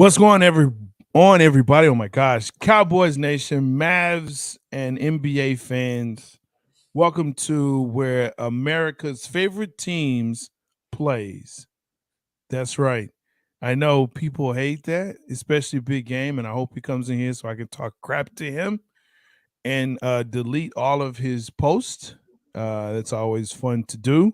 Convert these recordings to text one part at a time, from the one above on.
What's going everybody? Oh my gosh. Cowboys Nation, Mavs and NBA fans. Welcome to where America's favorite teams plays. That's right. I know people hate that, especially Big Game, and I hope he comes in here so I can talk crap to him and delete all of his posts. That's always fun to do.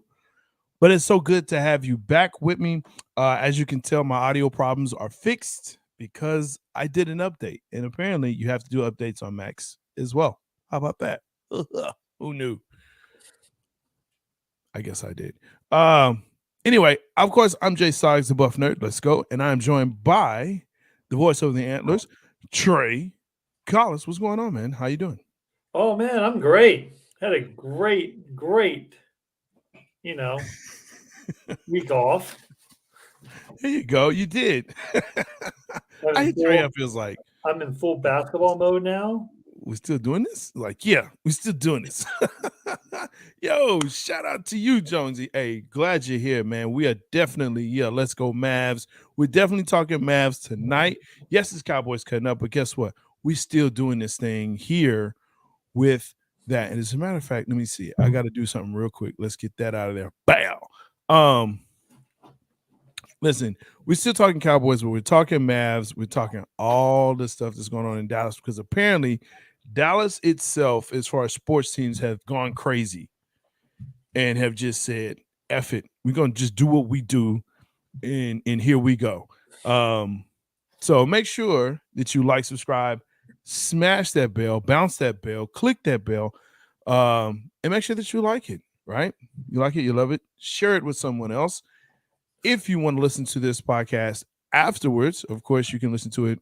But it's so good to have you back with me. As you can tell, my audio problems are fixed because I did an update. And apparently, you have to do updates on Macs as well. How about that? Who knew? I guess I did. Anyway, of course, I'm Jay Soggs, the Buff Nerd. Let's go. And I'm joined by the voice of the Antlers, Trey Collins. What's going on, man? How you doing? Oh man, I'm great. Had a great, you know, week off. There you go. You did. I'm I in hate Trey. full, It feels like I'm in full basketball mode now. we're still doing this? Like, yeah, we're still doing this. Yo, shout out to you, Jonesy. Hey, glad you're here, man. We are definitely, let's go Mavs. We're definitely talking Mavs tonight. Yes, it's Cowboys cutting up, but guess what? We still doing this thing here with that. And as a matter of fact, let me see. I got to do something real quick. Let's get that out of there. Bow. Listen, we're still talking Cowboys, but we're talking Mavs. We're talking all the stuff that's going on in Dallas because apparently Dallas itself, as far as sports teams, have gone crazy and have just said, F it. We're going to just do what we do. And here we go. So make sure that you like, subscribe, smash that bell, bounce that bell, click that bell, and make sure that you like it, right? You like it, you love it. Share it with someone else. If you want to listen to this podcast afterwards, of course, you can listen to it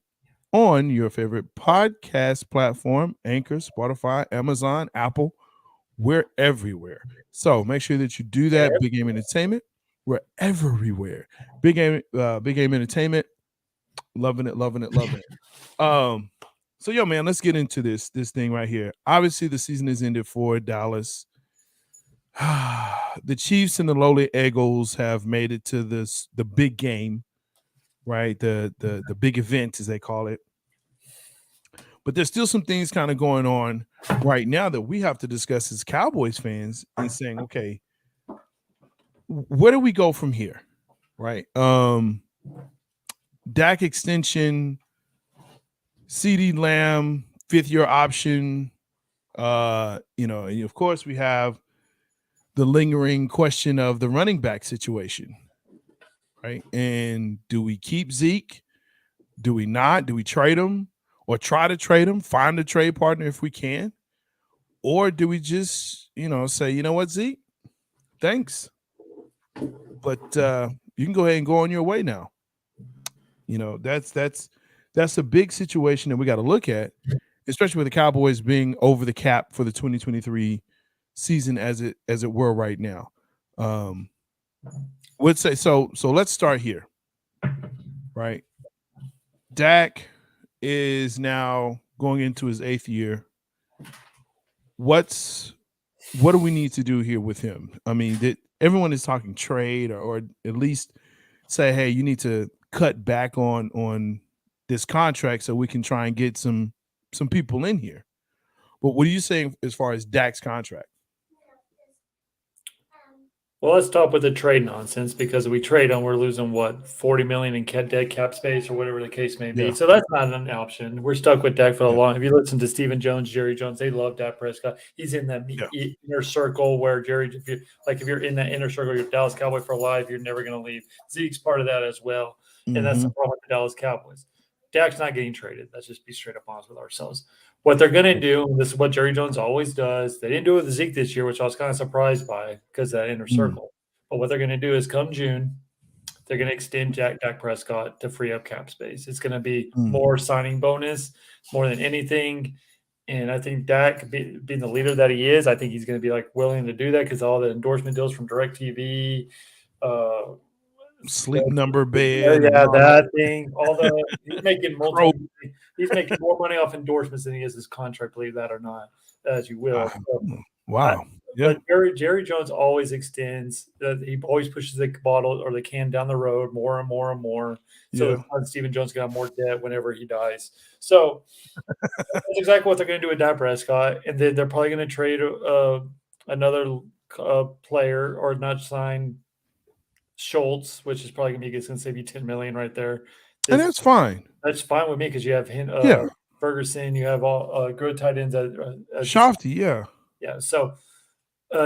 on your favorite podcast platform, Anchor, Spotify, Amazon, Apple. We're everywhere. So make sure that you do that. Big Game Entertainment. We're everywhere. Big Game Entertainment. Loving it. So yo, man, let's get into this thing right here. Obviously, the season is ended for Dallas. The Chiefs and the lowly Eagles have made it to the big game, right? The big event, as they call it. But there's still some things kind of going on right now that we have to discuss as Cowboys fans and saying, okay, where do we go from here? Right. Dak extension, CeeDee Lamb, 5th-year option. And of course we have the lingering question of the running back situation. Right. And do we keep Zeke? Do we not? Do we trade him? Or try to trade him, find a trade partner if we can? Or do we just, say, you know what, Zeke? Thanks. But you can go ahead and go on your way now. That's a big situation that we got to look at, especially with the Cowboys being over the cap for the 2023 season as it were right now. Would say so let's start here. Right. Dak is now going into his 8th year. What do we need to do here with him? I mean, everyone is talking trade or at least say, hey, you need to cut back on this contract so we can try and get some people in here. But what are you saying as far as Dak's contract? Well, let's stop with the trade nonsense because if we trade him, we're losing what, $40 million in dead cap space or whatever the case may be. Yeah. So that's not an option. We're stuck with Dak for a long. If you listen to Stephen Jones, Jerry Jones, they love Dak Prescott. He's in that inner circle where Jerry, if you're in that inner circle, you're Dallas Cowboy for life. You're never going to leave. Zeke's part of that as well, and that's the problem with the Dallas Cowboys. Dak's not getting traded. Let's just be straight up honest with ourselves. What they're going to do, this is what Jerry Jones always does. They didn't do it with Zeke this year, which I was kind of surprised by because of that inner circle. But what they're going to do is come June, they're going to extend Dak Prescott to free up cap space. It's going to be more signing bonus more than anything. And I think Dak, being the leader that he is, I think he's going to be willing to do that because all the endorsement deals from DirecTV, Sleep Number bed. Yeah, that thing. He's making he's making more money off endorsements than he is his contract, believe that or not, as you will. So Wow. Yeah. But Jerry Jones always extends. He always pushes the bottle or the can down the road more and more and more. So Yeah. his son Stephen Jones can have more debt whenever he dies. So that's exactly what they're going to do with Dak Prescott, and then they're probably going to trade another player or not sign Schultz, which is probably going to save you $10 million right there. And that's fine. That's fine with me because you have Yeah. Ferguson, you have all good tight ends. Shafty, yeah. Yeah. So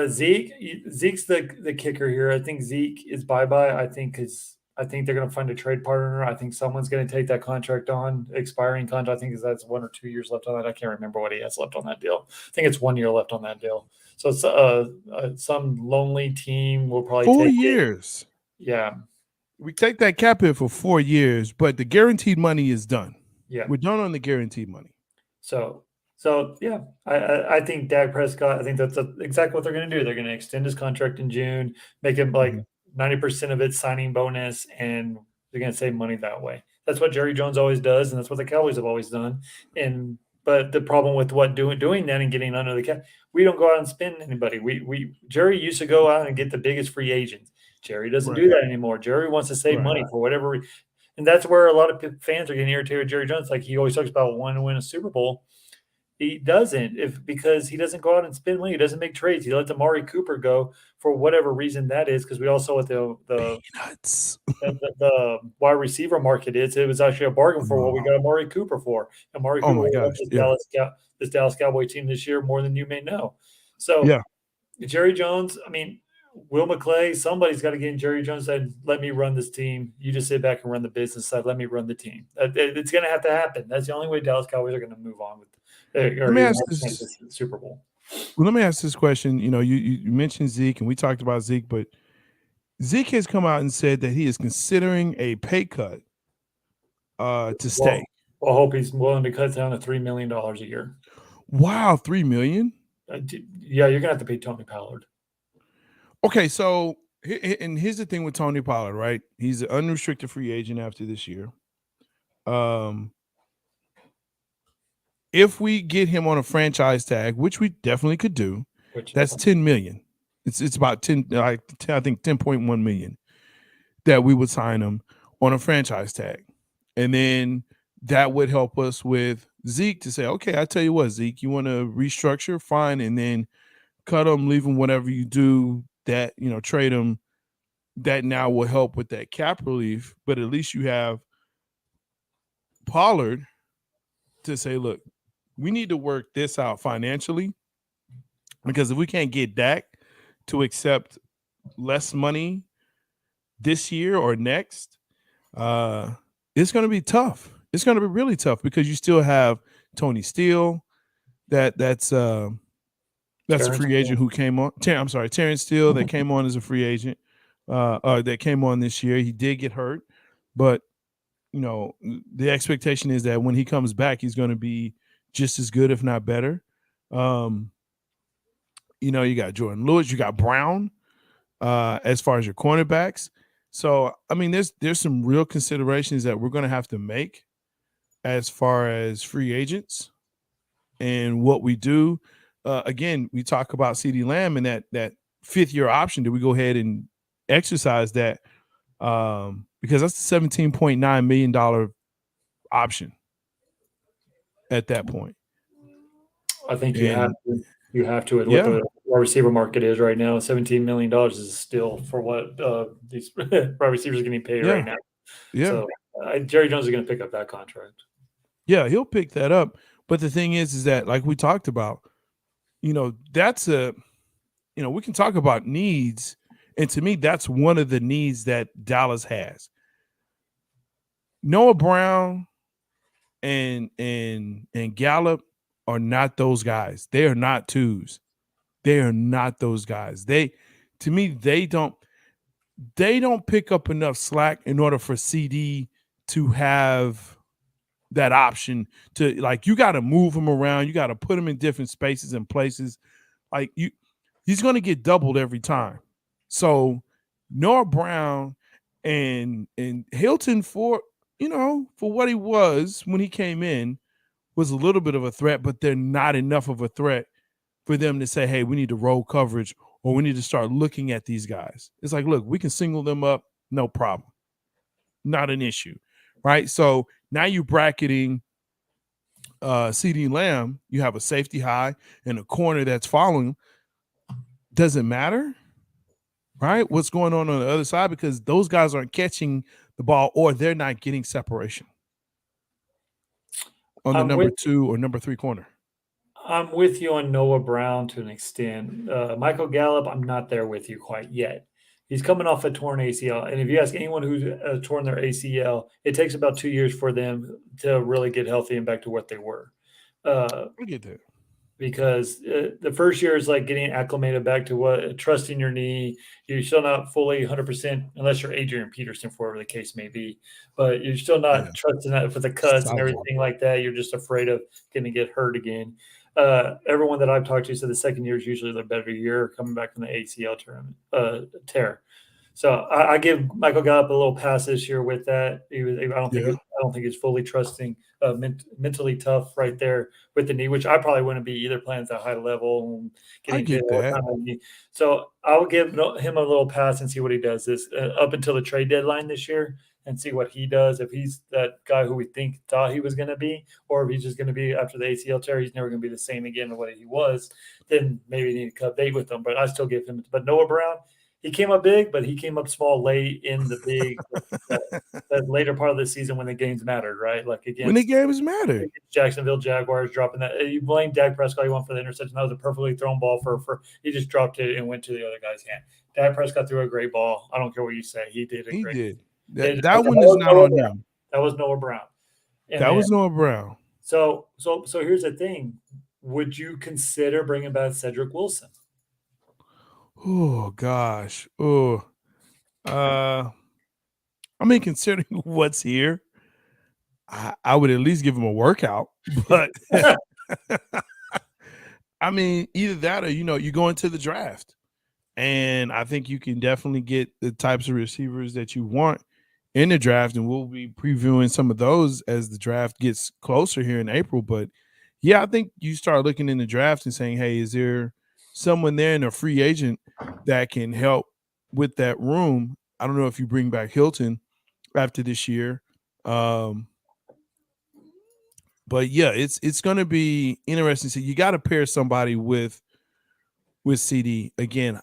Zeke's the kicker here. I think Zeke is bye-bye. I think they're going to find a trade partner. I think someone's going to take that contract on, expiring contract. I think that's 1 or 2 years left on that. I can't remember what he has left on that deal. I think it's 1 year left on that deal. So it's some lonely team will probably 4 take years. it. Yeah. We take that cap hit for 4 years, but the guaranteed money is done. Yeah. We're done on the guaranteed money. So yeah, I think Dak Prescott, I think that's exactly what they're going to do. They're going to extend his contract in June, make him like 90% of it signing bonus, and they're going to save money that way. That's what Jerry Jones always does, and that's what the Cowboys have always done. But the problem with doing that and getting under the cap, we don't go out and spend anybody. Jerry used to go out and get the biggest free agents. Jerry doesn't do that anymore. Jerry wants to save money for whatever reason. And that's where a lot of fans are getting irritated with Jerry Jones. Like he always talks about wanting to win a Super Bowl. He doesn't because he doesn't go out and spend money. He doesn't make trades. He lets Amari Cooper go for whatever reason that is. Because we all saw what the wide receiver market is. It was actually a bargain for what we got Amari Cooper for. Amari Cooper this Dallas Cowboy team this year more than you may know. So Jerry Jones, I mean, Will McClay, somebody's got to get in Jerry Jones said, let me run this team. You just sit back and run the business side. Let me run the team. It's going to have to happen. That's the only way Dallas Cowboys are going to move on with let me ask this, the Super Bowl. Well, let me ask this question. You know, you mentioned Zeke, and we talked about Zeke, but Zeke has come out and said that he is considering a pay cut to stay. Well, I hope he's willing to cut down to $3 million a year. Wow, $3 million? Yeah, you're going to have to pay Tony Pollard. Okay, so and here's the thing with Tony Pollard, right? He's an unrestricted free agent after this year. If we get him on a franchise tag, which we definitely could do, that's $10 million. It's about 10, I think 10.1 million that we would sign him on a franchise tag. And then that would help us with Zeke to say, okay, I tell you what, Zeke, you want to restructure, fine, and then cut him, leave him, whatever you do, that, you know, trade him. That now will help with that cap relief, but at least you have Pollard to say, look, we need to work this out financially, because if we can't get Dak to accept less money this year or next, it's going to be tough. It's going to be really tough because you still have Tony Steele, that's a free agent who came on. Terrence Steele that came on as a free agent, that came on this year. He did get hurt, but you know the expectation is that when he comes back, he's going to be just as good, if not better. You know, you got Jordan Lewis, you got Brown, as far as your cornerbacks. So, I mean, there's some real considerations that we're going to have to make as far as free agents and what we do. Again, we talk about CeeDee Lamb and that fifth-year option. Do we go ahead and exercise that? Because that's a $17.9 million option at that point. I think you have to what the receiver market is right now. $17 million is still for what these wide receivers are getting paid right now. Yeah. So Jerry Jones is going to pick up that contract. Yeah, he'll pick that up. But the thing is that, like we talked about, you know, we can talk about needs. And to me, that's one of the needs that Dallas has. Noah Brown and Gallup are not those guys. They are not twos. They are not those guys. They don't pick up enough slack in order for CD to have that option to, like, you got to move him around. You got to put him in different spaces and places. Like, he's going to get doubled every time. So Noah Brown and Hilton, for what he was when he came in, was a little bit of a threat, but they're not enough of a threat for them to say, hey, we need to roll coverage or we need to start looking at these guys. It's like, look, we can single them up, no problem. Not an issue, right? So now you're bracketing CeeDee Lamb. You have a safety high and a corner that's following. Does it matter, right? What's going on the other side? Because those guys aren't catching the ball or they're not getting separation on the number 2 or number 3 corner. I'm with you on Noah Brown to an extent. Michael Gallup, I'm not there with you quite yet. He's coming off a torn ACL. And if you ask anyone who's torn their ACL, it takes about 2 years for them to really get healthy and back to what they were. I get that. Because the first year is like getting acclimated back to what trusting your knee. You're still not fully 100% unless you're Adrian Peterson, for whatever the case may be. But you're still not trusting that for the cuts and everything like that. You're just afraid of going to get hurt again. Everyone that I've talked to said the second year is usually the better year coming back from the ACL tear. So I give Michael Gallup a little pass this year with that. I don't think he's fully trusting, mentally tough right there with the knee, which I probably wouldn't be either playing at a high level. I get that. So I would give him a little pass and see what he does this up until the trade deadline this year and see what he does. If he's that guy who we thought he was going to be, or if he's just going to be after the ACL tear, he's never going to be the same again the way he was, then maybe you need to cut bait with him. But I still give him. But Noah Brown, he came up big, but he came up small late in the big that later part of the season when the games mattered, right? Like against when the games mattered. Jacksonville Jaguars dropping that. You blame Dak Prescott, he went for the interception. That was a perfectly thrown ball for he just dropped it and went to the other guy's hand. Dak Prescott threw a great ball. I don't care what you say. He did a great. He did. That one is not on them. That was Noah Brown. That was Noah Brown. So here's the thing. Would you consider bringing back Cedric Wilson? Oh gosh. Oh. I mean, considering what's here, I would at least give him a workout. But I mean, either that or you go into the draft. And I think you can definitely get the types of receivers that you want in the draft. And we'll be previewing some of those as the draft gets closer here in April. But yeah, I think you start looking in the draft and saying, hey, is there someone there in a free agent that can help with that room? I don't know if you bring back Hilton after this year. But yeah, it's going to be interesting. So you got to pair somebody with CD. Again,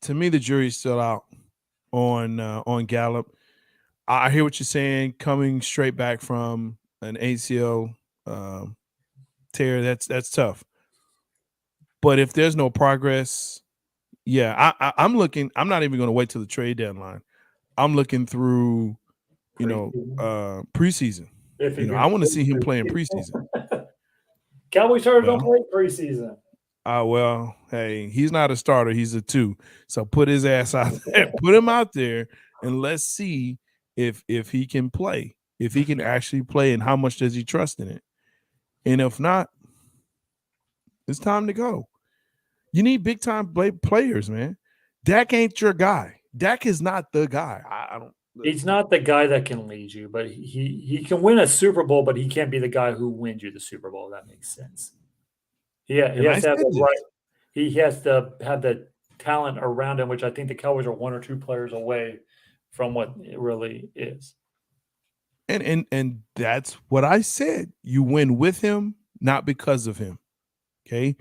to me, the jury's still out on Gallup. I hear what you're saying. Coming straight back from an ACL tear, that's tough. But if there's no progress, yeah, I'm looking. I'm not even going to wait till the trade deadline. I'm looking through, preseason. I want to see him playing preseason. Cowboy starters don't play preseason. Well, hey, he's not a starter. He's a 2. So put his ass out there. Put him out there, and let's see if he can play. If he can actually play, and how much does he trust in it? And if not, it's time to go. You need big time players, man. Dak ain't your guy. Dak is not the guy. I don't. He's not the guy that can lead you, but he can win a Super Bowl, but he can't be the guy who wins you the Super Bowl. If that makes sense. He has to have the right. He has to have the talent around him, which I think the Cowboys are 1 or 2 players away from what it really is. And that's what I said. You win with him, not because of him. Okay.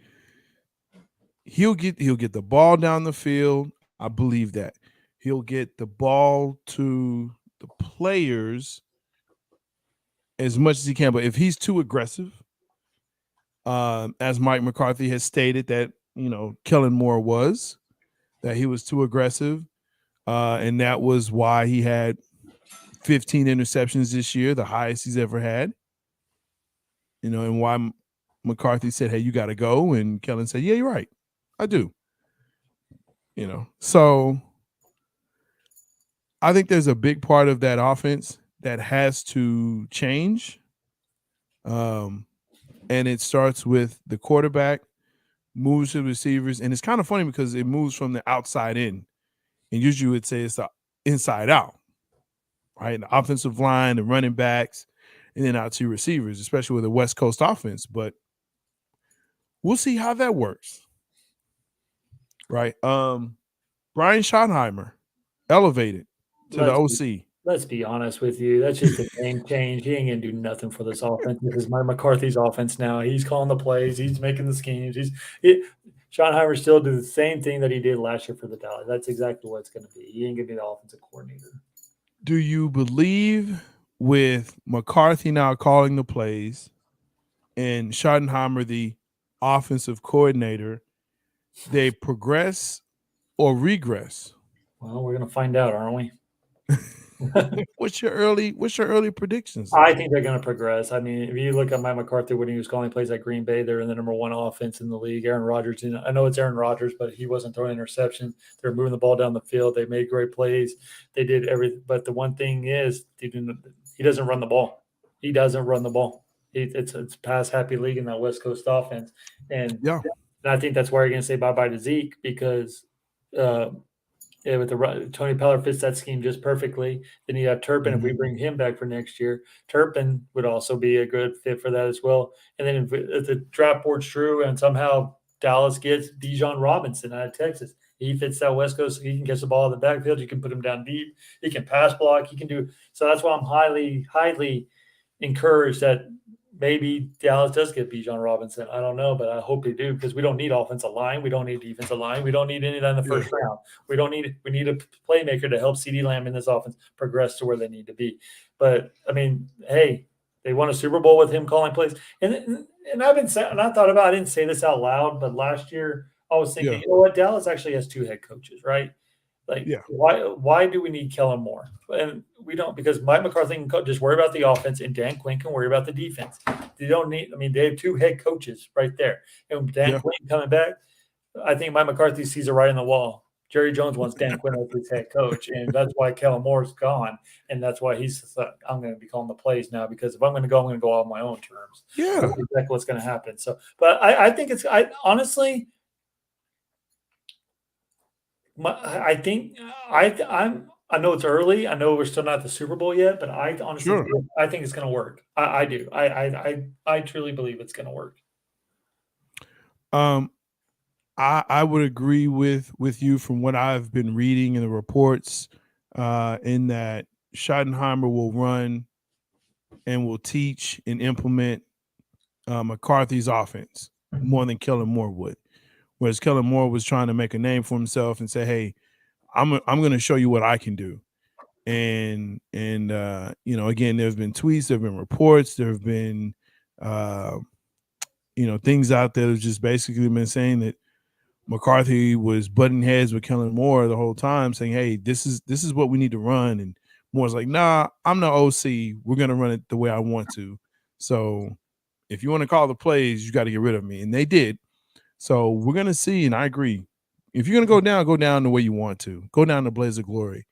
He'll get the ball down the field. I believe that. He'll get the ball to the players as much as he can. But if he's too aggressive, as Mike McCarthy has stated that, Kellen Moore was, that he was too aggressive. And that was why he had 15 interceptions this year, the highest he's ever had. And why McCarthy said, hey, you got to go. And Kellen said, yeah, you're right. I do. So I think there's a big part of that offense that has to change. And it starts with the quarterback, moves to the receivers. And it's kind of funny because it moves from the outside in. And usually you would say it's the inside out, right? The offensive line, the running backs, and then out to receivers, especially with the West Coast offense. But We'll see how that works. Right. Brian Schottenheimer elevated to the OC. Let's be honest with you. That's just a name change. He ain't gonna do nothing for this offense. This is Mike McCarthy's offense now. He's calling the plays. He's making the schemes. Schottenheimer still do the same thing that he did last year for the Dallas. That's exactly what it's going to be. He ain't going to be the offensive coordinator. Do you believe with McCarthy now calling the plays and Schottenheimer the offensive coordinator, they progress or regress? Well, we're going to find out, aren't we? What's your early predictions? I think they're going to progress. I mean, if you look at Mike McCarthy when he was calling plays at Green Bay, they're in the number one offense in the league. Aaron Rodgers, I know it's Aaron Rodgers, but he wasn't throwing interceptions. They're moving the ball down the field. They made great plays. They did everything. But the one thing is, he doesn't run the ball. He doesn't run the ball. It's pass happy league in that West Coast offense, and I think that's why you're going to say bye bye to Zeke because. With the Tony Peller fits that scheme just perfectly. Then you have Turpin. If we bring him back for next year, Turpin would also be a good fit for that as well. And then if the draft board's true and somehow Dallas gets Bijan Robinson out of Texas, he fits that West Coast. He can catch the ball in the backfield. You can put him down deep. He can pass block. He can do so. That's why I'm highly encouraged that maybe Dallas does get Bijan Robinson. I don't know, but I hope they do because we don't need offensive line. We don't need defensive line. We don't need any of that in the first round. We need a playmaker to help CeeDee Lamb in this offense progress to where they need to be. But I mean, hey, they won a Super Bowl with him calling plays. And I've been saying, and I didn't say this out loud, but last year I was thinking, you know what, Dallas actually has two head coaches, right? Why do we need Kellen Moore? And we don't, because Mike McCarthy can just worry about the offense and Dan Quinn can worry about the defense. They don't need, they have two head coaches right there. And Dan Quinn coming back, I think Mike McCarthy sees it right in the wall. Jerry Jones wants Dan Quinn as his head coach, and that's why Kellen Moore's gone. And that's why he's like, I'm going to be calling the plays now because if I'm going to go, I'm going to go on my own terms. Yeah. That's exactly what's going to happen. So, but I think honestly, I know it's early. I know we're still not at the Super Bowl yet, but I honestly I think it's going to work. I do. I truly believe it's going to work. I would agree with you from what I've been reading in the reports, in that Schottenheimer will run and will teach and implement McCarthy's offense more than Kellen Moore would. Whereas Kellen Moore was trying to make a name for himself and say, "Hey, I'm going to show you what I can do." And again, there's been tweets, there've been reports, there have been things out there that just basically been saying that McCarthy was butting heads with Kellen Moore the whole time, saying, "Hey, this is what we need to run." And Moore's like, "Nah, I'm the OC. We're going to run it the way I want to. So if you want to call the plays, you got to get rid of me." And they did. So we're going to see, and I agree. If you're going to go down the way you want to. Go down the blaze of glory.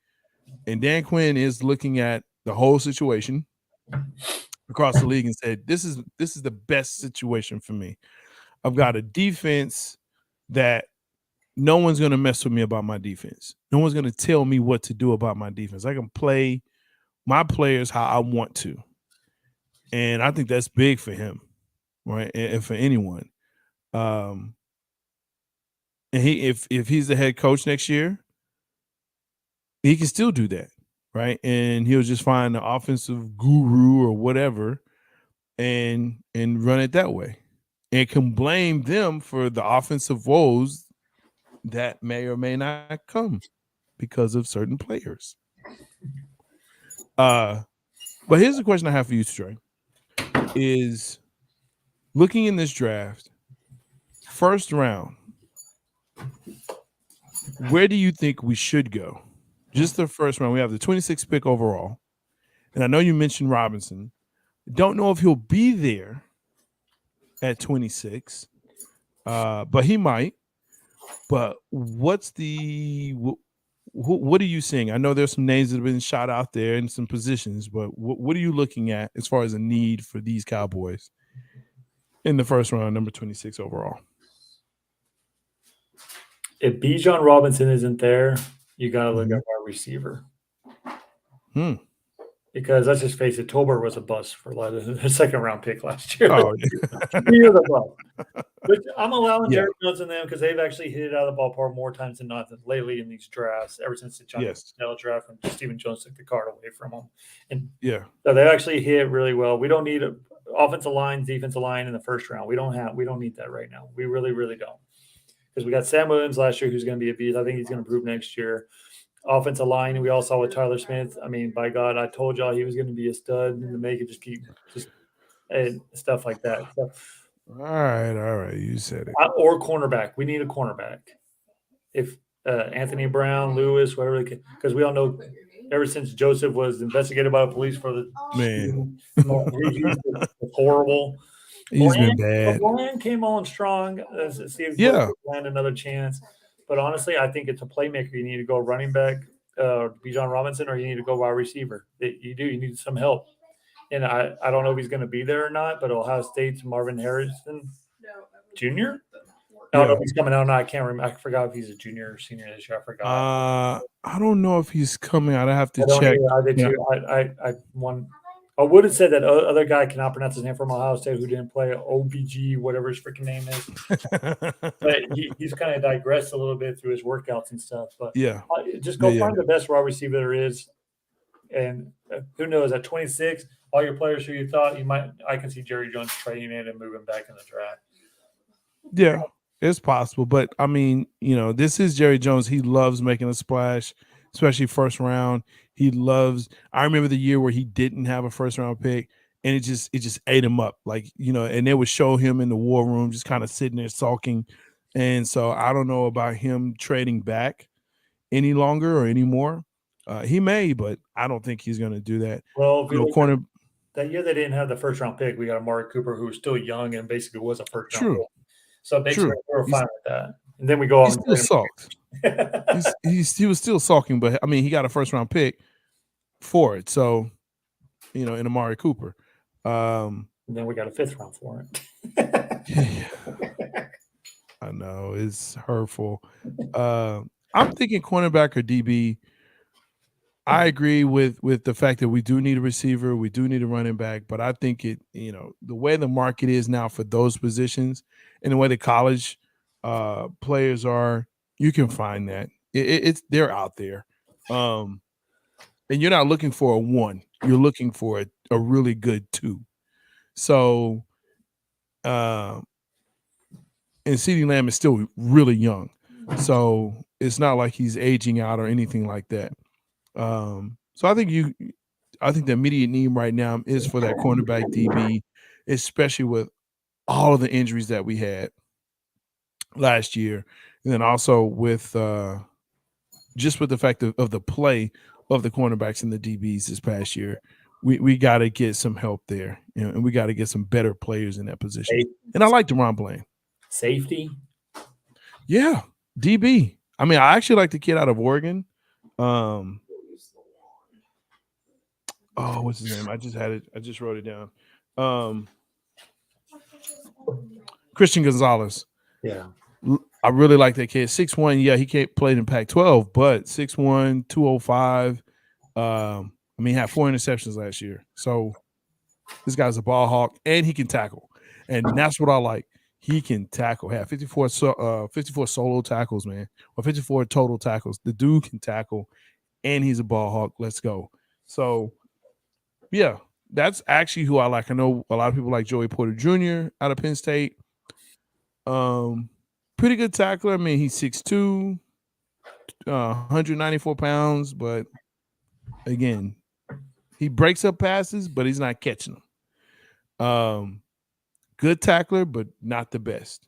And Dan Quinn is looking at the whole situation across the league and said, this is the best situation for me. I've got a defense that no one's going to mess with me about my defense. No one's going to tell me what to do about my defense. I can play my players how I want to. And I think that's big for him, right? And for anyone. And if he's the head coach next year, he can still do that, right? And he'll just find the offensive guru or whatever and run it that way. And can blame them for the offensive woes that may or may not come because of certain players. But here's the question I have for you, Stray, is looking in this draft, first round, where do you think we should go? Just the first round. We have the 26th pick overall. And I know you mentioned Robinson. Don't know if he'll be there at 26, but he might. But what are you seeing? I know there's some names that have been shot out there in some positions, but what are you looking at as far as a need for these Cowboys in the first round, number 26 overall? If Bijan Robinson isn't there, you got to look at our receiver. If Because let's just face it, Tolbert was a bust for a second round pick last year. Oh, He was a bust. But I'm allowing Yeah. Jerry Jones and them because they've actually hit it out of the ballpark more times than not lately in these drafts, ever since the Johnny Yes. Snell draft and Stephen Jones took the card away from them. And yeah. so they actually hit really well. We don't need a offensive line, defensive line in the first round. We don't need that right now. We really, really don't. Because we got Sam Williams last year, who's going to be a beast. I think he's going to improve next year. Offensive line, we all saw with Tyler Smith. I mean, by God, I told y'all he was going to be a stud and to make it just and stuff like that. So, All right. You said it. or cornerback. We need a cornerback. If Anthony Brown, Lewis, whatever, because we all know ever since Joseph was investigated by the police for the Man, he's horrible. he's been bad. Bland came on strong. See if Yeah. land another chance. But honestly, I think it's a playmaker. You need to go running back, Bijan Robinson, or you need to go wide receiver. You need some help. And I don't know if he's going to be there or not, but Ohio State's Marvin Harrison Jr. I don't know if he's coming out or not. I can't remember. I forgot if he's a junior or senior this year. I forgot. I don't know if he's coming out. I have to check. I did too. I would have said that other guy cannot pronounce his name from Ohio State who didn't play OBG, whatever his freaking name is. But he's kind of digressed a little bit through his workouts and stuff. But yeah, just go find the best wide receiver there is. And who knows, at 26, all your players who you thought I can see Jerry Jones trading in and moving back in the draft. Yeah, it's possible. But I mean, this is Jerry Jones. He loves making a splash, especially first round. I remember the year where he didn't have a first round pick and it just ate him up. And they would show him in the war room, just kind of sitting there sulking. And so I don't know about him trading back any longer or anymore. He may, but I don't think he's going to do that. Well, that year they didn't have the first round pick. We got Amari Cooper, who was still young and basically was a first round pick. So basically we were fine with that. And then we go on. He still sulked. he was still sulking, but I mean, he got a first round pick for it. So, in Amari Cooper. And then we got a 5th round for it. I know it's hurtful. I'm thinking cornerback or DB. I agree with the fact that we do need a receiver, we do need a running back, but I think the way the market is now for those positions and the way the college players are, you can find that they're out there. And you're not looking for a 1, you're looking for a really good 2. So, and CeeDee Lamb is still really young, so it's not like he's aging out or anything like that. So I think the immediate need right now is for that cornerback DB, especially with all of the injuries that we had last year, and then also with just with the fact of the play of the cornerbacks and the DBs this past year. We got to get some help there, and we got to get some better players in that position. And I like DeRon Bland. Safety? Yeah, DB. I mean, I actually like the kid out of Oregon. What's his name? I just had it. I just wrote it down. Christian Gonzalez. Yeah. I really like that kid. 6'1". Yeah, he can't play in Pac-12, but 6'1", 205. He had 4 interceptions last year. So this guy's a ball hawk, and he can tackle. And that's what I like. He can tackle. Had 54 solo tackles, man, or 54 total tackles. The dude can tackle, and he's a ball hawk. Let's go. So, yeah, that's actually who I like. I know a lot of people like Joey Porter Jr. out of Penn State. Pretty good tackler. I mean, he's 6'2", 194 pounds, but again, he breaks up passes, but he's not catching them. Good tackler, but not the best.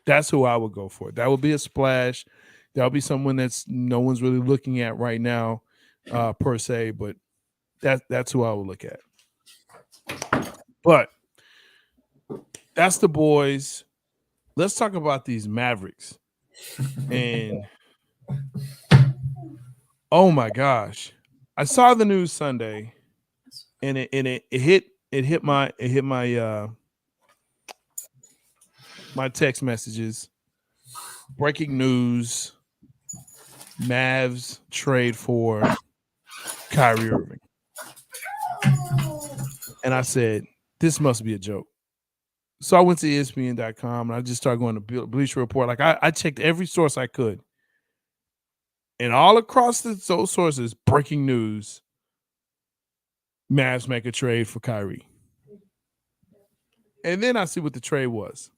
That's who I would go for. That would be a splash. That would be someone that's no one's really looking at right now, per se, but that's who I would look at. But that's the boys. Let's talk about these Mavericks. And oh my gosh. I saw the news Sunday and it hit my my text messages. Breaking news. Mavs trade for Kyrie Irving. And I said, this must be a joke. So I went to ESPN.com and I just started going to Bleacher Report. Like I checked every source I could. And all across those sources, breaking news, Mavs make a trade for Kyrie. And then I see what the trade was.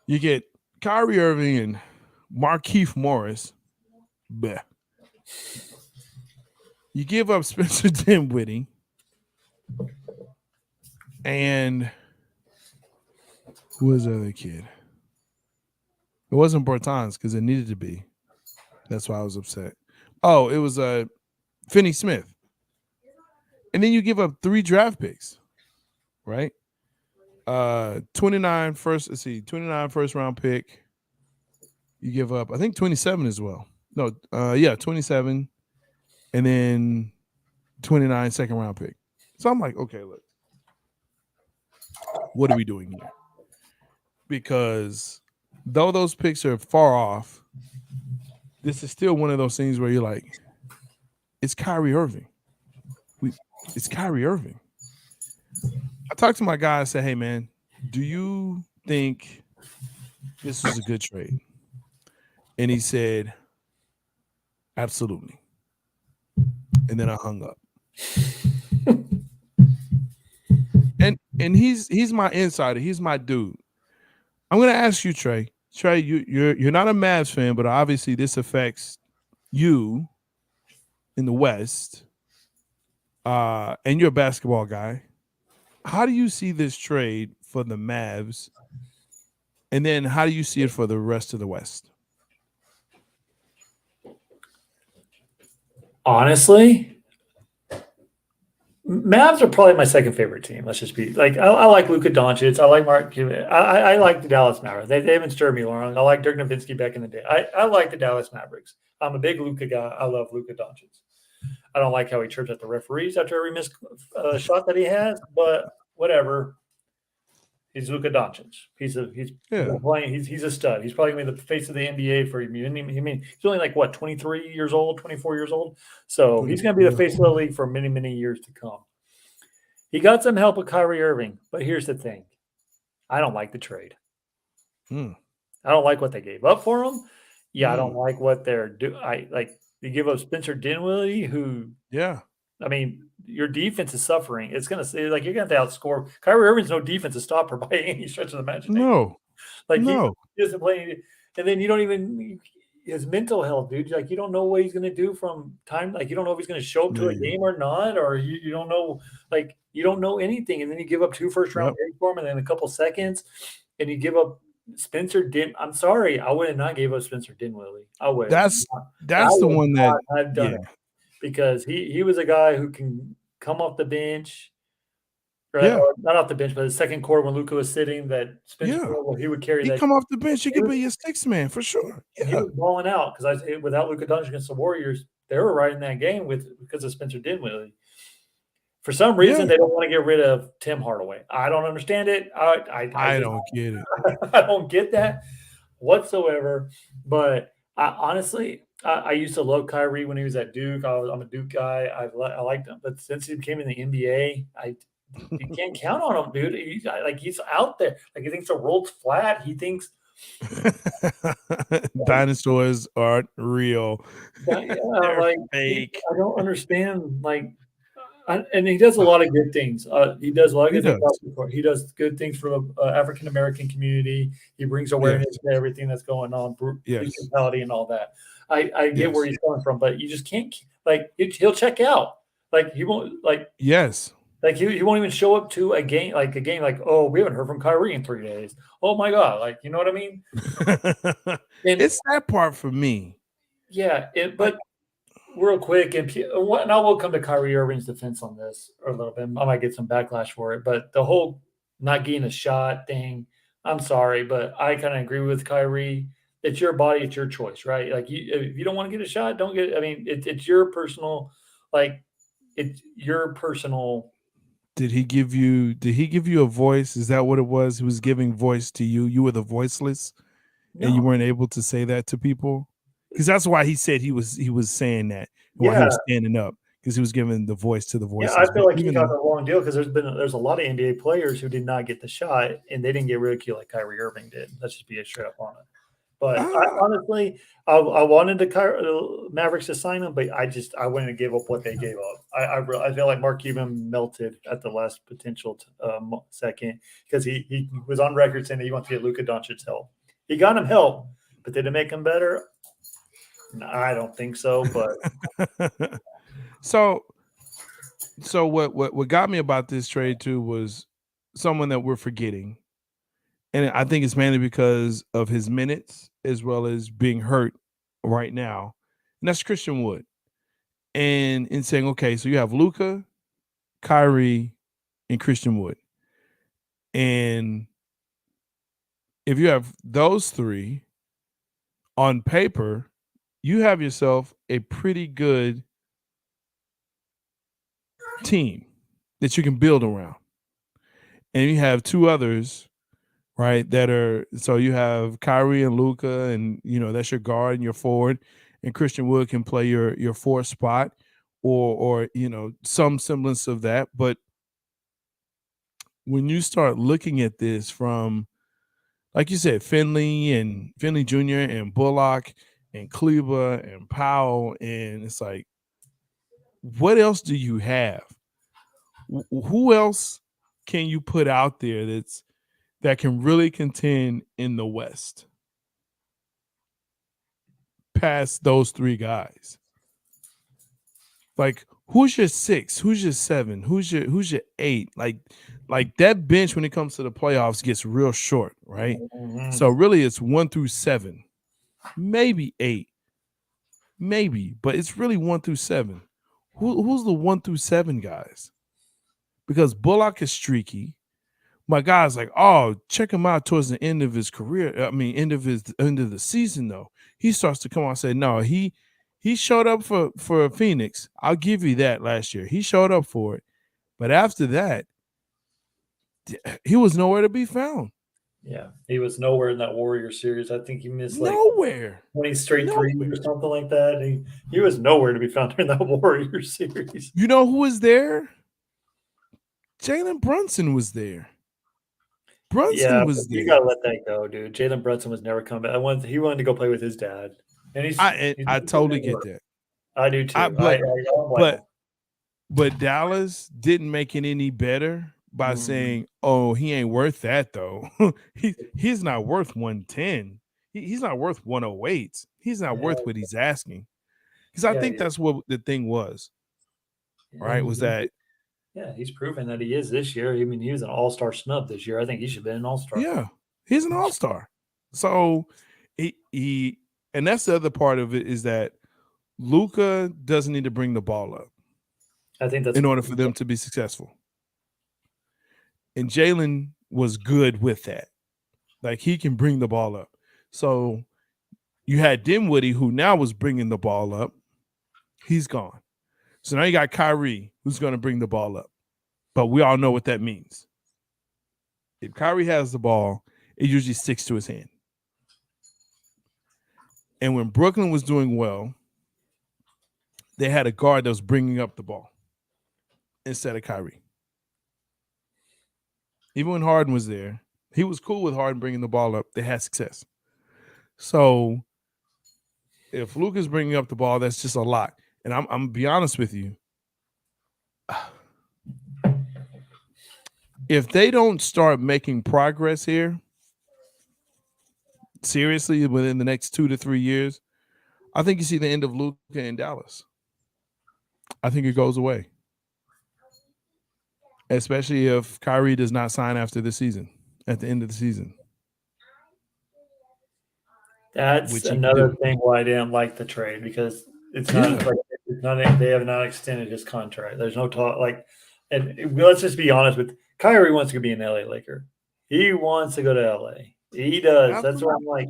You get Kyrie Irving and Markieff Morris. Bleh. You give up Spencer Dinwiddie. And who was the other kid? It wasn't Bertans because it needed to be. That's why I was upset. Oh, it was Finney Smith. And then you give up 3 draft picks, right? 29 first round pick. You give up, I think 27 as well. No, 27. And then 29 second round pick. So I'm like, okay, look. What are we doing here? Because though those picks are far off, this is still one of those things where you're like, it's Kyrie Irving. It's Kyrie Irving. I talked to my guy and said, hey, man, do you think this was a good trade? And he said, absolutely. And then I hung up. And he's my insider. He's my dude. I'm going to ask you, Trey. Trey, you're not a Mavs fan, but obviously this affects you in the West. And you're a basketball guy. How do you see this trade for the Mavs? And then how do you see it for the rest of the West? Honestly, Mavs are probably my second favorite team. Let's just be like, I like Luka Doncic. I like Mark Cuban. I like the Dallas Mavericks. They haven't stirred me long. I like Dirk Nowitzki back in the day. I like the Dallas Mavericks. I'm a big Luka guy. I love Luka Doncic. I don't like how he chirps at the referees after every missed shot that he has, but whatever. He's Luka Doncic. He's a stud. He's probably going to be the face of the NBA for you. I mean, he's only like what, 23 years old, 24 years old. So he's going to be the face of the league for many, many years to come. He got some help with Kyrie Irving, but here's the thing: I don't like the trade. I don't like what they gave up for him. Yeah, I don't like what they're doing. You give up Spencer Dinwiddie, who, I mean, your defense is suffering. It's going to say, like, you're going to have to outscore. Kyrie Irving's no defensive stopper by any stretch of the imagination. No. He doesn't play. And then you don't even – his mental health, dude. Like, you don't know what he's going to do from time. Like, you don't know if he's going to show up to a game or not, or you don't know – like, you don't know anything. And then you give up 2 first-round picks for him and then a couple seconds, and you give up Spencer I'm sorry. I would have not gave up Spencer Dinwiddie. I would. That's the one that I've done it. Because he was a guy who can come off the bench, right? Or not off the bench, but the second quarter when Luka was sitting, that Spencer he would carry that. Come off the bench, he could be your 6th man for sure. Yeah. He was balling out because without Luka Doncic against the Warriors, they were right in that game because of Spencer Dinwiddie. For some reason, they don't want to get rid of Tim Hardaway. I don't understand it. I don't get it. I don't get that whatsoever. But honestly, I used to love Kyrie when he was at Duke. I'm a Duke guy. I liked him, but since he became in the NBA, you can't count on him, dude. He's out there. Like, he thinks the world's flat. He thinks dinosaurs aren't real. They're fake. I don't understand. And he does a lot of good things. He does a lot of good things. He does good things for the African American community. He brings awareness to everything that's going on, brutality and all that. I get where he's coming from, but you just can't. He'll check out. He won't. He won't even show up to a game. Oh, we haven't heard from Kyrie in 3 days. Oh my God! You know what I mean? It's that part for me. Yeah, but. Real quick, and I will come to Kyrie Irving's defense on this a little bit. I might get some backlash for it, but the whole not getting a shot thing, I'm sorry, but I kind of agree with Kyrie. It's your body, it's your choice, right? If you don't want to get a shot, don't get it. I mean, it's your personal, it's your personal. Did he give you a voice? Is that what it was? He was giving voice to you. You were the voiceless, and you weren't able to say that to people. Because that's why he said he was saying that while he was standing up. because he was giving the voice to the Yeah, voices. I feel But like he even got the wrong deal because there's a lot of NBA players who did not get the shot and they didn't get ridiculed like Kyrie Irving did. Let's just be straight up honest. But I honestly, I wanted the Mavericks to sign him, but I wouldn't have gave up what they gave up. I feel like Mark Cuban melted at the last potential second because he was on record saying that he wants to get Luka Doncic's help. He got him help, but did it make him better? No, I don't think so. But so what got me about this trade too was someone that we're forgetting. And I think it's mainly because of his minutes as well as being hurt right now. And that's Christian Wood. And in saying, okay, so you have Luka, Kyrie, and Christian Wood. And if you have those three on paper, you have yourself a pretty good team that you can build around. And you have two others, right, that are so you have Kyrie and Luka, and that's your guard and your forward, and Christian Wood can play your fourth spot or some semblance of that. But when you start looking at this from, like you said, Finley Jr. and Bullock and Kleber and Powell, and it's like, what else do you have? Who else can you put out there that can really contend in the West past those three guys? Like, who's your 6? Who's your 7? Who's your 8? Like that bench when it comes to the playoffs gets real short, right? So really it's 1 through 7, maybe 8, maybe, but it's really 1 through 7. Who's the 1 through 7 guys? Because Bullock is streaky. My guy's like, oh, check him out towards the end of his career. I mean, end of the season though. He starts to come on and say, no, he showed up for Phoenix. I'll give you that last year. He showed up for it. But after that, he was nowhere to be found. yeah, he was nowhere in that Warrior series. I think he missed like nowhere 20 straight threes or something like that. He was nowhere to be found in that Warrior series. You know who was there? Jalen Brunson was there. Brunson was there. You gotta let that go, dude. Jalen Brunson was never coming back. He wanted to go play with his dad, and I totally get that. I do too. But Dallas didn't make it any better by saying, "Oh, he ain't worth that though. He's not worth 110. He's not worth 108. He's not worth what he's asking." Because I think that's what the thing was. Right? Was that? Yeah, he's proven that he is this year. I mean, he was an all-star snub this year. I think he should have been an all-star. Yeah, he's an all-star. So he and that's the other part of it is that Luka doesn't need to bring the ball up. I think that's in order for them to be successful. And Jalen was good with that. Like, he can bring the ball up. So you had Dinwiddie, who now was bringing the ball up. He's gone. So now you got Kyrie, who's going to bring the ball up. But we all know what that means. If Kyrie has the ball, it usually sticks to his hand. And when Brooklyn was doing well, they had a guard that was bringing up the ball instead of Kyrie. Even when Harden was there, he was cool with Harden bringing the ball up. They had success. So if Luke is bringing up the ball, that's just a lot. And I'm going to be honest with you. If they don't start making progress here, seriously, within the next 2 to 3 years, I think you see the end of Luka in Dallas. I think it goes away. Especially if Kyrie does not sign after the season, at the end of the season. That's another thing why I didn't like the trade, because it's not they have not extended his contract. There's no talk and let's just be honest with Kyrie wants to be an LA Laker. He wants to go to LA. He does. That's what I'm like.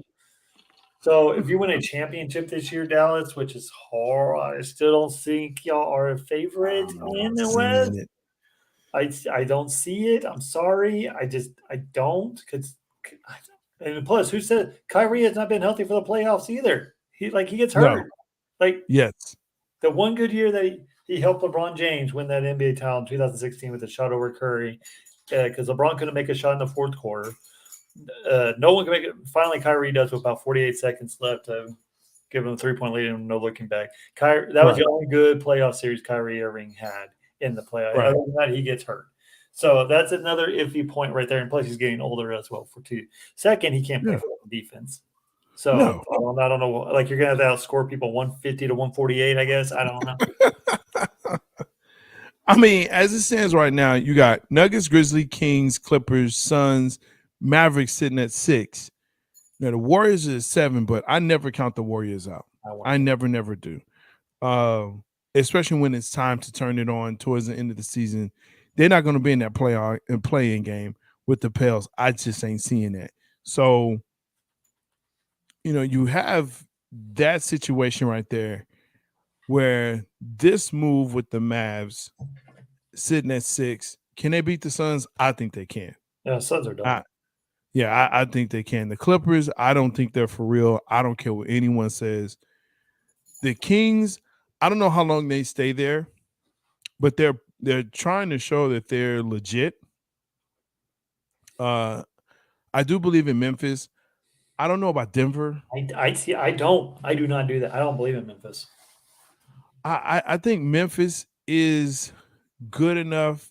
So if you win a championship this year, Dallas, which is hard, I still don't think y'all are a favorite in the West. I don't see it. I'm sorry. I don't, because and plus, who said Kyrie has not been healthy for the playoffs either? He gets hurt. Yes. The one good year that He helped LeBron James win that NBA title in 2016 with a shot over Curry because LeBron couldn't make a shot in the fourth quarter. No one can make it. Finally, Kyrie does with about 48 seconds left to give him a 3-point lead and no looking back. That was the only good playoff series Kyrie Irving had in the playoff. Right. Other than that, he gets hurt. So that's another iffy point right there. And plus, he's getting older as well for two. Second, he can't play for defense. So No. I don't know. Like you're gonna have to outscore people 150 to 148. I guess I don't know. I mean, as it stands right now, you got Nuggets, Grizzlies, Kings, Clippers, Suns, Mavericks sitting at 6. Now the Warriors is 7, but I never count the Warriors out. I never do. Especially when it's time to turn it on towards the end of the season. They're not going to be in that play-in game with the Pels. I just ain't seeing that. So, you have that situation right there where this move with the Mavs sitting at 6, can they beat the Suns? I think they can. Yeah, Suns are done. I think they can. The Clippers, I don't think they're for real. I don't care what anyone says. The Kings, I don't know how long they stay there, but they're trying to show that they're legit. I do believe in Memphis. I don't know about Denver. I do not do that. I don't believe in Memphis. I think Memphis is good enough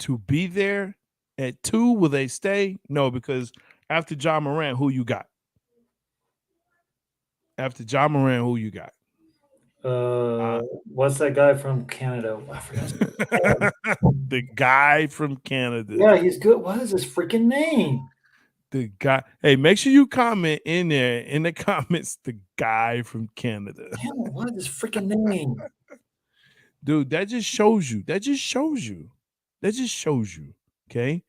to be there. At 2, will they stay? No, because after Ja Morant, who you got? After Ja Morant, who you got? What's that guy from Canada? I forgot. The guy from Canada. Yeah, he's good. What is his freaking name? The guy. Hey, make sure you comment in there in the comments. The guy from Canada. Damn, what is his freaking name? Dude, that just shows you. Okay.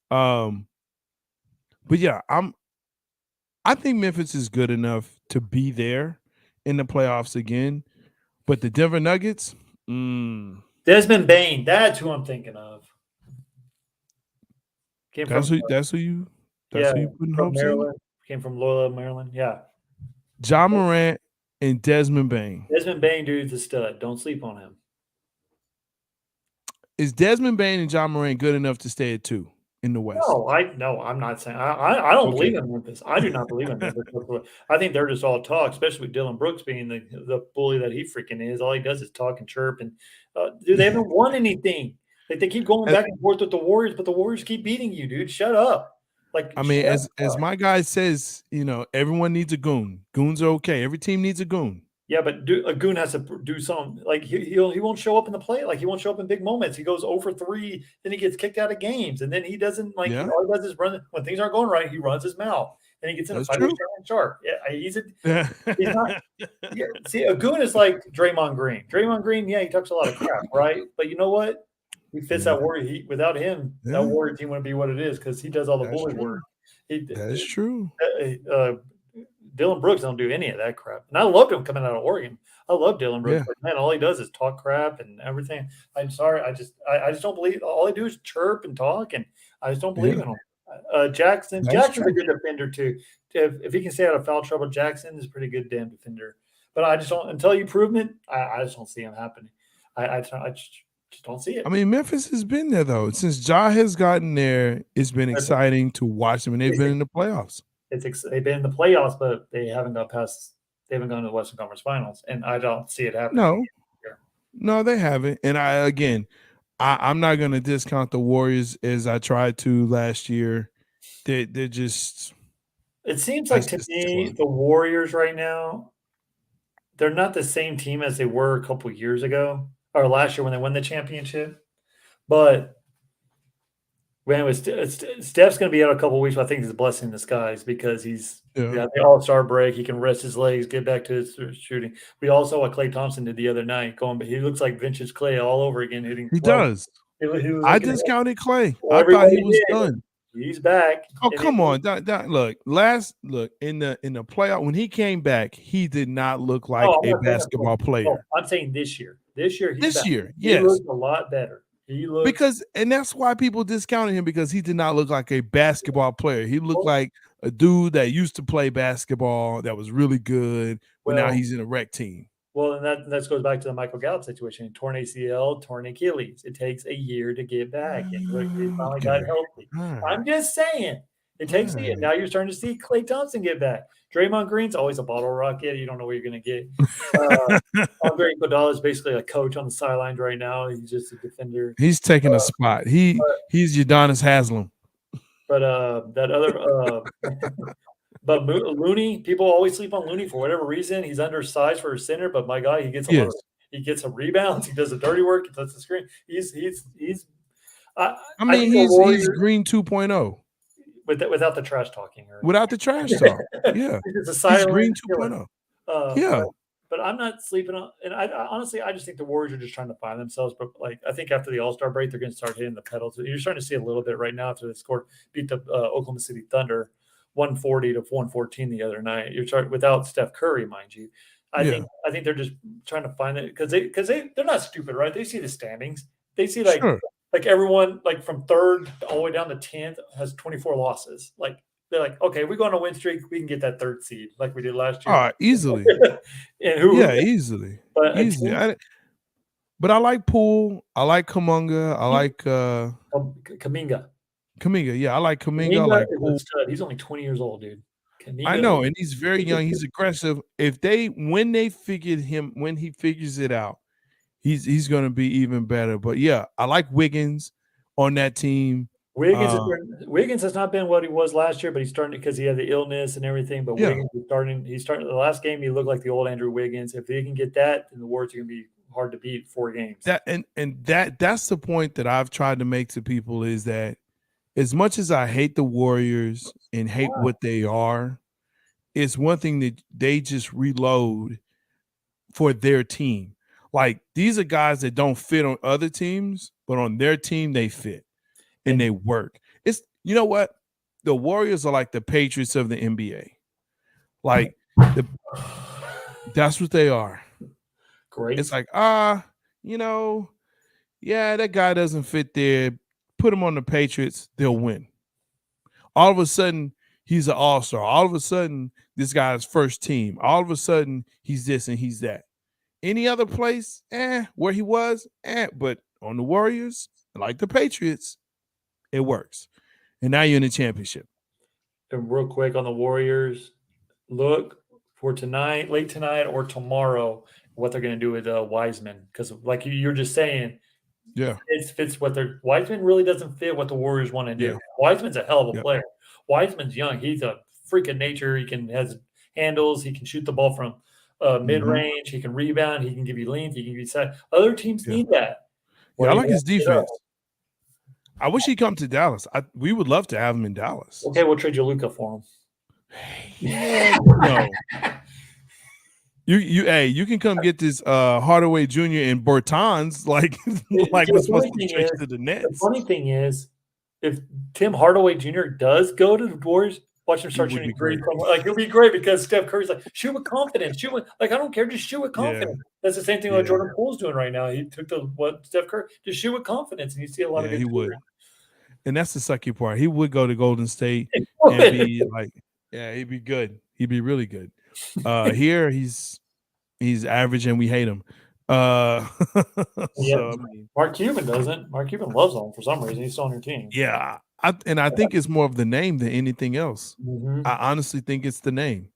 But yeah, I think Memphis is good enough to be there in the playoffs again. But the Denver Nuggets, Desmond Bane, that's who I'm thinking of. That's who you putting hopes Maryland. Came from Loyola, Maryland. Yeah. Ja Morant and Desmond Bane. Desmond Bane, dude's a stud. Don't sleep on him. Is Desmond Bane and Ja Morant good enough to stay at 2 in the West? No, I'm not saying I don't believe in Memphis. I do not believe in Memphis. I think they're just all talk, especially with Dylan Brooks being the bully that he freaking is. All he does is talk and chirp. And dude, they haven't won anything. Like they keep going back and forth with the Warriors, but the Warriors keep beating you, dude. Shut up. Like I mean, as my guy says, everyone needs a goon. Goons are okay. Every team needs a goon. Yeah, but a goon has to do something. Like he won't show up in the play. Like he won't show up in big moments. He goes 0 for 3, then he gets kicked out of games, and then he doesn't all he does is run. When things aren't going right, he runs his mouth, and he gets in a fight with Shannon Sharp. Yeah, he's not. Yeah, see, a goon is like Draymond Green. Draymond Green, yeah, he talks a lot of crap, right? But you know what? He fits that Warrior. Without him, that Warrior team wouldn't be what it is because he does all the bully work. That's true. Dylan Brooks don't do any of that crap. And I loved him coming out of Oregon. I love Dylan Brooks. But man, all he does is talk crap and everything. I'm sorry. I just don't believe. All he do is chirp and talk, and I just don't believe in him. Jackson's a good defender too. If he can stay out of foul trouble, Jackson is a pretty good damn defender. But I just don't, until you prove it, I just don't see him happening. I just don't see it. I mean, Memphis has been there though. Since Ja has gotten there, it's been exciting to watch them, and they've been in the playoffs. They've been in the playoffs, but they haven't gone past. They haven't gone to the Western Conference Finals, and I don't see it happening. No, they haven't. And I'm not going to discount the Warriors as I tried to last year. They're just. It seems like to me, the Warriors right now, they're not the same team as they were a couple years ago or last year when they won the championship, but. When Steph's going to be out a couple of weeks, but I think it's a blessing in disguise because he's the All-Star break. He can rest his legs, get back to his shooting. We all saw what Klay Thompson did the other night. But he looks like vintage Klay all over again hitting. He does. I discounted Klay. I thought he was done. He's back. Oh, come on. Look in the playoff when he came back, he did not look like a basketball player. No, I'm saying this year. This year, yes. He looks a lot better. And that's why people discounted him because he did not look like a basketball player. He looked like a dude that used to play basketball that was really good, but now he's in a rec team. Well, and that goes back to the Michael Gallup situation. Torn ACL, torn Achilles. It takes a year to get back. And he finally got healthy. I'm just saying. It takes a year. Now you're starting to see Klay Thompson get back. Draymond Green's always a bottle rocket. You don't know what you're going to get. Andre Iguodala is basically a coach on the sidelines right now. He's just a defender. He's taking a spot. He's Udonis Haslem. But that other but Looney, people always sleep on Looney for whatever reason. He's undersized for a center, but my God, he gets some rebounds. He does the dirty work. He does the screen. He's he's Green 2.0. Without the trash talking. Without the trash talk. Yeah. He's Green 2.0. Yeah. But I'm not sleeping on, and I honestly, I just think the Warriors are just trying to find themselves. But like, I think after the All-Star break, they're going to start hitting the pedals. You're starting to see a little bit right now after they beat the Oklahoma City Thunder 140 to 114 the other night. You're starting without Steph Curry, mind you. I think they're just trying to find it because they're not stupid, right? They see the standings. They see like everyone like from 3rd all the way down to 10th has 24 losses. Like they're like, okay, we go on a win streak, we can get that 3rd seed like we did last year. Easily. Easily. But I like Poole. I like Kuminga. I like Kuminga. Yeah, I like Kuminga. I like Poole. He's only 20 years old, dude. Kuminga. I know, and he's very young. He's aggressive. When he figures it out, he's going to be even better. But yeah, I like Wiggins on that team. Wiggins has not been what he was last year, but he's starting because he had the illness and everything. But Wiggins is starting. He's starting. The last game, he looked like the old Andrew Wiggins. If they can get that, then the Warriors are going to be hard to beat 4 games. That's the point that I've tried to make to people is that as much as I hate the Warriors and hate what they are, it's one thing that they just reload for their team. Like these are guys that don't fit on other teams, but on their team they fit. And they work. It's you know what? The Warriors are like the Patriots of the NBA. Like that's what they are. Great. It's like, that guy doesn't fit there. Put him on the Patriots, they'll win. All of a sudden, he's an all-star. All of a sudden, this guy's first team. All of a sudden, he's this and he's that. Any other place, where he was, but on the Warriors, like the Patriots, it works. And now you're in the championship. And real quick on the Warriors, look for tonight, late tonight or tomorrow, what they're going to do with Wiseman. Because like you're just saying, it fits what they're – Wiseman really doesn't fit what the Warriors want to do. Yeah. Wiseman's a hell of a player. Wiseman's young. He's a freak of nature. He has handles. He can shoot the ball from mid-range. He can rebound. He can give you length. He can give you size. Other teams need that. I like his defense. I wish he'd come to Dallas. We would love to have him in Dallas. Okay, we'll trade you Luka for him. No. You can come get this Hardaway Jr. and Bertans like we're supposed to trade to the Nets. The funny thing is, if Tim Hardaway Jr. does go to the Warriors, watch him start shooting three. Like it'll be great because Steph Curry's like shoot with confidence, I don't care, just shoot with confidence. Yeah. That's the same thing what Jordan Poole's doing right now. He took what Steph Curry just shoot with confidence, and you see a lot of good. He would. And that's the sucky part. He would go to Golden State and be like, he'd be good. He'd be really good. Here he's average and we hate him. Mark Cuban doesn't. Mark Cuban loves him for some reason. He's still on your team. Yeah. I think it's more of the name than anything else. Mm-hmm. I honestly think it's the name.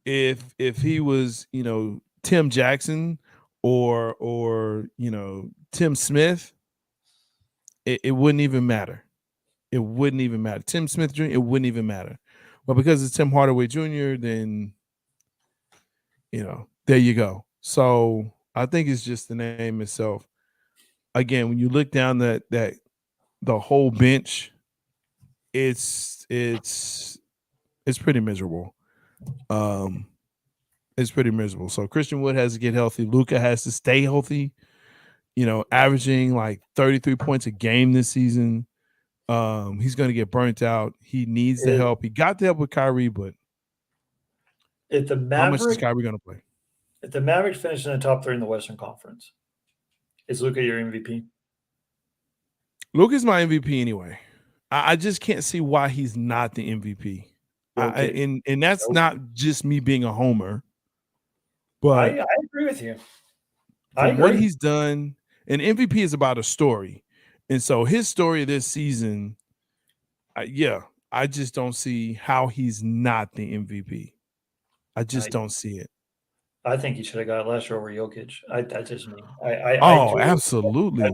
If he was, Tim Jackson or Tim Smith, it wouldn't even matter. It wouldn't even matter. Tim Smith Jr., it wouldn't even matter. But because it's Tim Hardaway Jr., then, there you go. So I think it's just the name itself. Again, when you look down that the whole bench, it's pretty miserable. It's pretty miserable. So Christian Wood has to get healthy. Luka has to stay healthy. Averaging like 33 points a game this season. He's going to get burnt out. He needs the help. He got the help with Kyrie, but how much is Kyrie going to play? If the Mavericks finish in the top 3 in the Western Conference, is Luka your MVP? Luka's my MVP anyway. I just can't see why he's not the MVP. Okay. And that's not just me being a homer. But I agree agree with you. From what he's done, and MVP is about a story. And so his story this season, I just don't see how he's not the MVP. I just don't see it. I think he should have got it last year over Jokic. That's just me. Absolutely.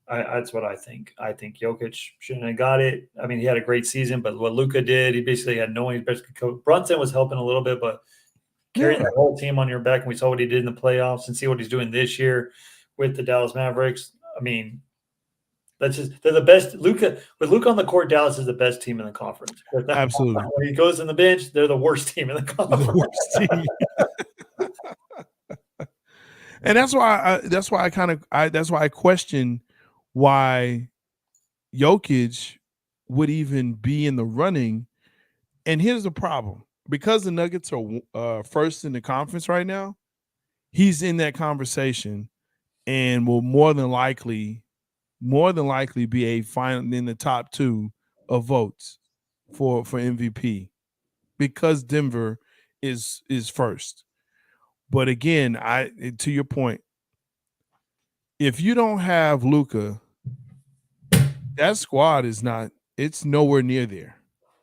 That's what I think. I think Jokic shouldn't have got it. I mean, he had a great season, but what Luka did, he basically had no one. He basically coach. Brunson was helping a little bit, but carrying the whole team on your back, and we saw what he did in the playoffs and see what he's doing this year with the Dallas Mavericks. I mean, they're the best. With Luka on the court, Dallas is the best team in the conference. Absolutely. When he goes in the bench, they're the worst team in the conference. The worst team. And that's why I question why Jokic would even be in the running. And here's the problem. Because the Nuggets are first in the conference right now, he's in that conversation and will more than likely be a final in the top 2 of votes for MVP because Denver is first. But again, to your point, if you don't have Luka, that squad it's nowhere near there.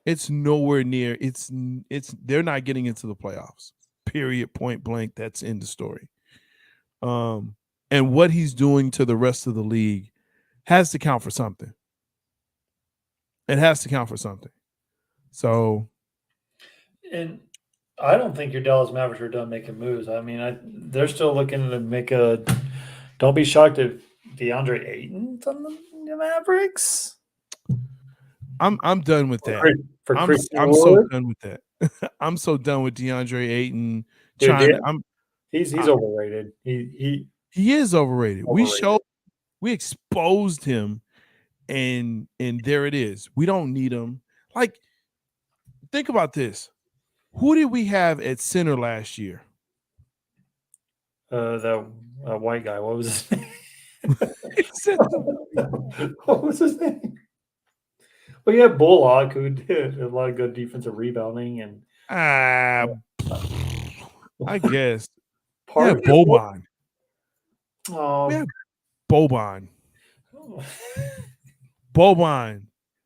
It's nowhere near. They're not getting into the playoffs. Period. Point blank. That's in the story. And what he's doing to the rest of the league has to count for something. It has to count for something. So, and I don't think your Dallas Mavericks are done making moves. I mean, they're still looking to make a. Don't be shocked if DeAndre Ayton's on the Mavericks. I'm done with that. I'm so done with that. I'm so done with DeAndre Ayton. He's overrated. He is overrated. We exposed him, and there it is. We don't need him. Like, think about this. Who did we have at center last year? The white guy. What was his name? What was his name? Well, you had Bullock, who did a lot of good defensive rebounding, and I guess. Yeah, Boban. Oh, Boban. Boban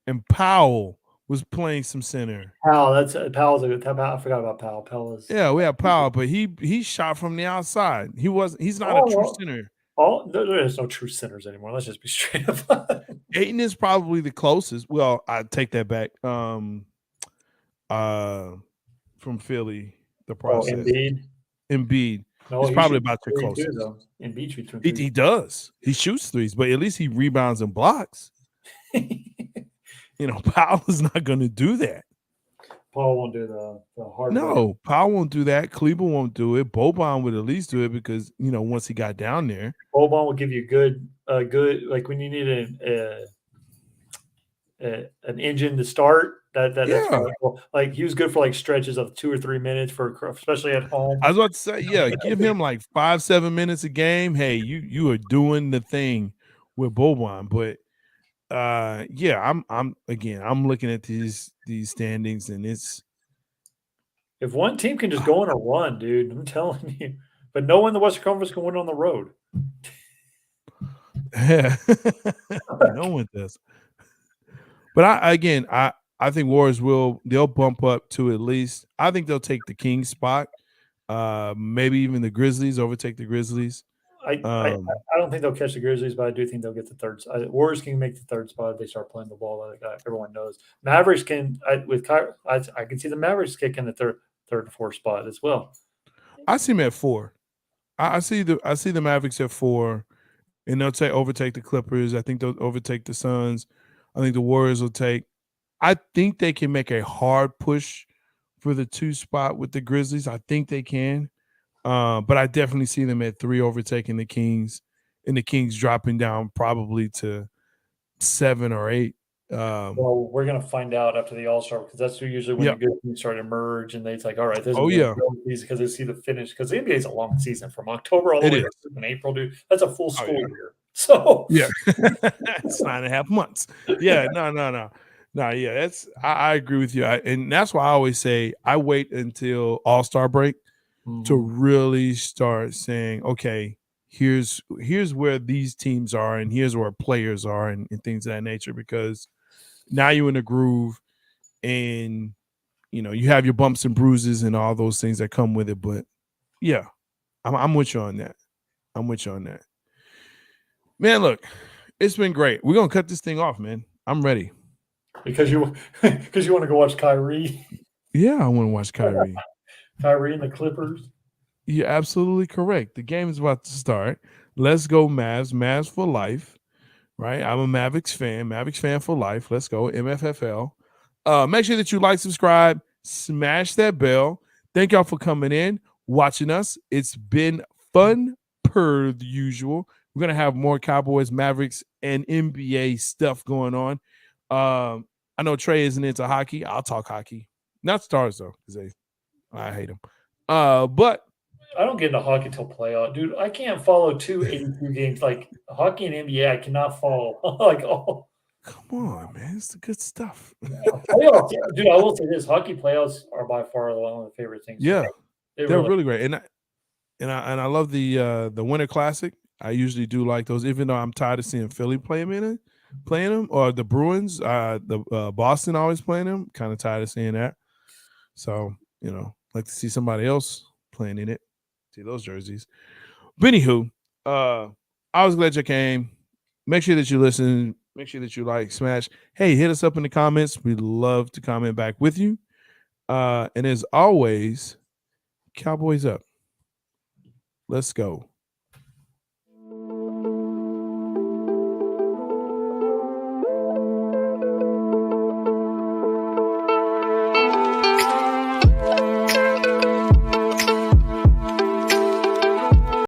and Powell was playing some center. Powell's a good. I forgot about Powell. Powell is. Yeah, we have Powell, but he shot from the outside. He's not a true center. There is no true centers anymore. Let's just be straight up. Ayton is probably the closest. Well, I take that back. From Philly, the process. Embiid. No, he's probably about the closest. Embiid shoots from he does. He shoots threes, but at least he rebounds and blocks. Powell is not going to do that. Paul won't do the hard. No, Powell won't do that. Cleveland won't do it. Boban would at least do it because once he got down there, Boban will give you good like when you need an engine to start. That's really cool. Like he was good for like stretches of 2 or 3 minutes especially at home. I was about to say, give him like 5-7 minutes a game. Hey, you are doing the thing with Boban, but. I'm looking at these standings, and it's if one team can just go on a run, dude, I'm telling you. But no one in the Western Conference can win on the road. Yeah, no one does. But I think Warriors they'll bump up to at least. I think they'll take the Kings spot. Maybe even the Grizzlies overtake the Grizzlies. I don't think they'll catch the Grizzlies, but I do think they'll get the third. Warriors can make the third spot if they start playing the ball like everyone knows. Mavericks can I can see the Mavericks kicking the third and fourth spot as well. I see them at 4. I see the Mavericks at 4, and they'll overtake the Clippers. I think they'll overtake the Suns. I think the Warriors will take. I think they can make a hard push for the 2 spot with the Grizzlies. I think they can. But I definitely see them at 3 overtaking the Kings, and the Kings dropping down probably to 7 or 8. Well, we're gonna find out after the All-Star because that's usually when the good teams start to merge, and it's like, all right, this is because they see the finish because the NBA is a long season from October all the way to April, dude. That's a full school year. So it's 9.5 months. Yeah, no. Yeah, I agree with you, and that's why I always say I wait until All-Star break. to really start saying, okay, here's where these teams are and here's where players are and things of that nature, because now you're in a groove and you have your bumps and bruises and all those things that come with it. But yeah, I'm with you on that. I'm with you on that. Man, look, it's been great. We're gonna cut this thing off, man. I'm ready. Because you want to go watch Kyrie. Yeah, I want to watch Kyrie. Kyrie and the Clippers. You're absolutely correct. The game is about to start. Let's go, Mavs. Mavs for life. Right? I'm a Mavericks fan for life. Let's go, MFFL. Make sure that you like, subscribe, smash that bell. Thank y'all for coming in, watching us. It's been fun per the usual. We're gonna have more Cowboys, Mavericks, and NBA stuff going on. I know Trey isn't into hockey. I'll talk hockey. Not Stars though, because I hate them. But I don't get into hockey till playoff, dude. I can't follow 282 games like hockey and NBA. I cannot follow. Come on, man, it's the good stuff. Playoffs, dude. I will say this: hockey playoffs are by far one of my favorite things. Yeah, they're really great, and I love the Winter Classic. I usually do like those, even though I'm tired of seeing Philly playing them, or the Bruins, the Boston always playing them. Kind of tired of seeing that. So like to see somebody else playing in it. See those jerseys. But anywho, I was glad you came. Make sure that you listen. Make sure that you like, smash. Hey, hit us up in the comments. We'd love to comment back with you. And as always, Cowboys up. Let's go.